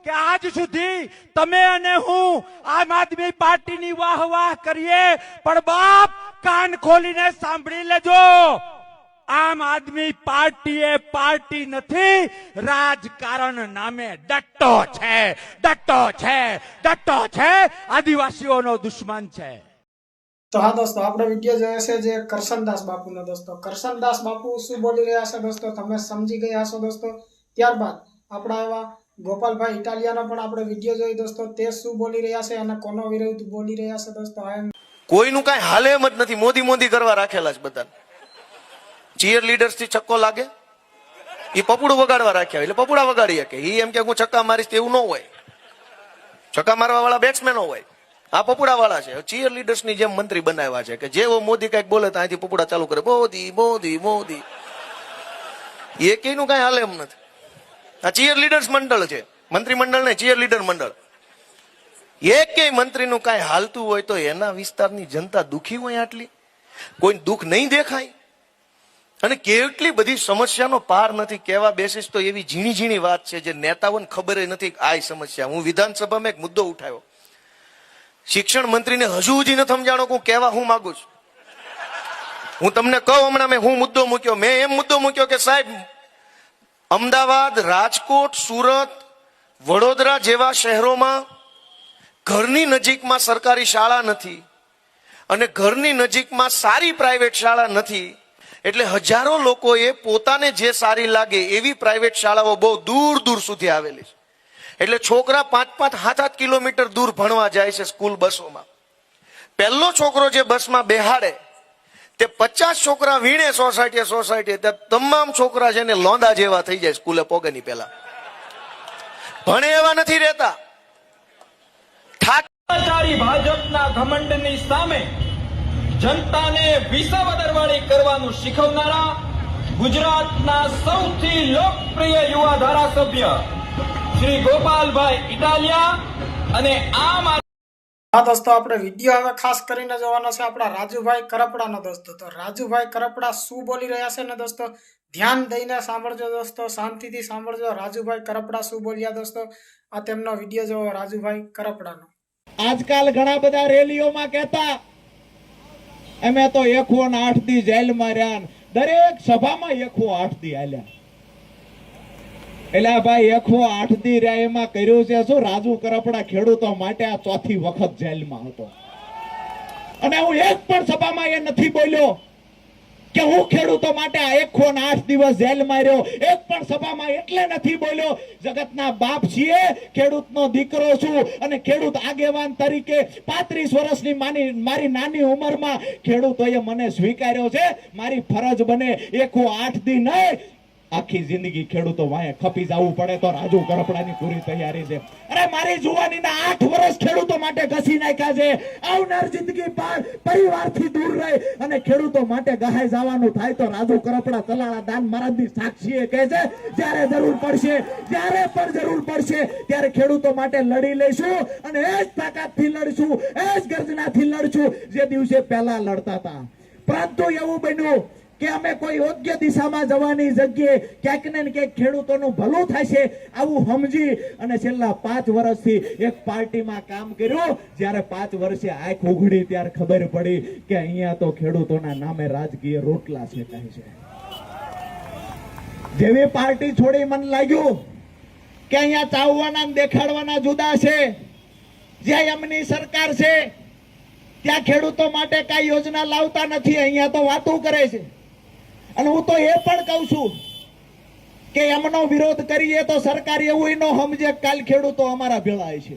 કે આજ સુધી તમે અને હું આમ આદમી પાર્ટીની વાહ કરીએ, પણ બાપ કાન ખોલીને સાંભળી લેજો, આમ આદમી પાર્ટી એ પાર્ટી નથી, રાજકારણ નામે ડટ્ટો છે, ડટ્ટો છે, ડટ્ટો છે, આદિવાસીઓનો દુશ્મન છે. તો હા દોસ્તો, આપણે વિડીયો જોયો છે જે કરશનદાસ બાપુનો. દોસ્તો કરશનદાસ બાપુ શું બોલી રહ્યા છે દોસ્તો તમે સમજી ગયા હશો દોસ્તો. ત્યારબાદ આપણા એવા ગોપાલભાઈ ઇટાલિયાનો પણ આપણે વિડીયો જોઈ દોસ્તો, તે શું બોલી રહ્યા છે અને કોનો વિરુદ્ધ બોલી રહ્યા છે દોસ્તો. કોઈનું કઈ હાલે એમ જ નથી, મોદી મોદી કરવા રાખેલા છે બધા. ચીયર લીડર્સ થી છક્કો લાગે એ પપુડું વગાડવા રાખ્યા એટલે પપુડા વગાડી શકે. એ એમ કે હું છક્કા મારીશ એવું ન હોય, છક્કા મારવા વાળા બેટ્સમેનો હોય, આ પપુડા વાળા છે. ચીયર લીડર્સ ની જેમ મંત્રી બનાવ્યા છે કે જેવો મોદી કઈક બોલે તો અહીંથી પપુડા ચાલુ કરે, મોદી મોદી મોદી. એ કઈનું કઈ હાલે એમ નથી. આ ચીયર લીડર્સ મંડળ છે, મંત્રીમંડળ ને ચીયર લીડર મંડળ. એક મંત્રીનું કઈ હાલતું હોય તો એના વિસ્તારની જનતા દુખી હોય આટલી? કોઈ દુઃખ નહીં દેખાય? અને કેટલી બધી સમસ્યાનો પાર નથી. કહેવા બેસીશ તો એવી ઝીણી ઝીણી વાત છે જે નેતાઓને ખબર નથી આ સમસ્યા. હું વિધાનસભામાં એક મુદ્દો ઉઠાવ્યો, શિક્ષણ મંત્રીને હજુ સુધી નથી સમજાણો હું કહેવા હું માંગુ છું. હું તમને કહું હમણાં મેં હું મુદ્દો મૂક્યો, મેં એમ મુદ્દો મૂક્યો કે સાહેબ, અમદાવાદ, રાજકોટ, સુરત, વડોદરા જેવા શહેરોમાં ઘરની નજીકમાં સરકારી શાળા નથી અને ઘરની નજીકમાં સારી પ્રાઇવેટ શાળા નથી, એટલે હજારો લોકોએ પોતાને જે સારી લાગે એવી પ્રાઇવેટ શાળાઓ બહુ દૂર દૂર સુધી આવેલી છે. એટલે છોકરા 5-7 કિલોમીટર દૂર ભણવા જાય છે સ્કૂલ બસોમાં. પહેલો છોકરો જે બસમાં બેહાડે તે 50 છોકરા વીણે સોસાયટી તમામ છોકરા છે ને લોંદા જેવા થઈ જાય સ્કૂલે પોગેની પહેલા. ભણે એવા નથી રહેતા. ભાજપના ઘમંડની સામે જનતાને વિસાવદરવાળી કરવાનું શીખવનારા ગુજરાતના સૌથી લોકપ્રિય યુવા ધારાસભ્ય શ્રી ગોપાલભાઈ ઇટાલિયા અને આમ હા દોસ્તો, આપણે વિડીયો હવે ખાસ કરીને જોવાનો છે આપણા રાજુભાઈ કરપડાનો દોસ્તો. તો રાજુભાઈ કરપડા શું બોલી રહ્યા છે ને દોસ્તો ધ્યાન દઈને સાંભળજો દોસ્તો, શાંતિથી સાંભળજો. રાજુભાઈ કરપડા શું બોલ્યા દોસ્તો, આ તેમનો વિડીયો જોવો રાજુભાઈ કરપડાનો. આજકાલ ઘણા બધા રેલીઓમાં કહેતા અમે તો 108 દી જેલમાં રહ્યા, દરેક સભામાં 108 દી આલ્યા. એટલે ભાઈ 108 દી રહ્યા એમાં કર્યું છે શું? રાજુ કરપડા ખેડૂતો માટે આ ચોથી વખત જેલમાં હતો અને હું એક પણ સભામાં એ નથી બોલ્યો કે હું ખેડૂતો માટે આ 108 દિવસ જેલમાં રહ્યો. એક પણ સભામાં એટલે નથી બોલ્યો. જગતના બાપ છીએ, ખેડૂતનો દીકરો છું અને ખેડૂત આગેવાન તરીકે 35 વર્ષની મારી નાની ઉંમરમાં ખેડૂતોએ મને સ્વીકાર્યો છે. મારી ફરજ બને 108 દી નહીં, આખી જિંદગી ખેડૂતો વાંહે ખપી જવું પડે તો રાજુ કરપડાની પૂરી તૈયારી છે. અરે મારી જુવાનીના 8 વર્ષ ખેડૂતો માટે ઘસી નાખ્યા છે. આવનાર જિંદગી પરિવારથી દૂર રહે અને ખેડૂતો માટે ગહાઈ જવાનું થાય તો રાજુ કરપડા તલાળા દાન મહારાજની સાક્ષીએ કહે છે જ્યારે જરૂર પડશે, જ્યારે પણ જરૂર પડશે ત્યારે ખેડૂતો માટે લડી લઈશું અને એ જ તાકાતથી લડશું, એ જ ગર્જનાથી લડશું જે દિવસે પહેલા લડતા હતા. પરંતુ એવું બન્યું કે અમે કોઈ યોગ્ય દિશામાં જવાની જગ્યાએ ક્યાંક ને ક્યાંક ખેડૂતોનું ભલું થશે આવું સમજી અને છેલ્લા 5 વર્ષથી એક પાર્ટીમાં કામ કર્યું. જ્યારે 5 વર્ષે આંખ ઉઘડી ત્યારે ખબર પડી કે અહીંયા તો ખેડૂતોના નામે રાજકીય રોટલા શેકાય છે. જેવી પાર્ટી છોડી મને લાગ્યું કે અહીંયા ચાવવાના દેખાડવાના જુદા છે. જ્યાં એમની સરકાર છે ત્યાં ખેડૂતો માટે કઈ યોજના લાવતા નથી, અહીંયા તો વાતો કરે છે. અને હું તો એ પણ કહું છું કે એમનો વિરોધ કરીએ તો સરકાર એવું ન સમજે કાલ ખેડૂતો અમારા ભેળા છે.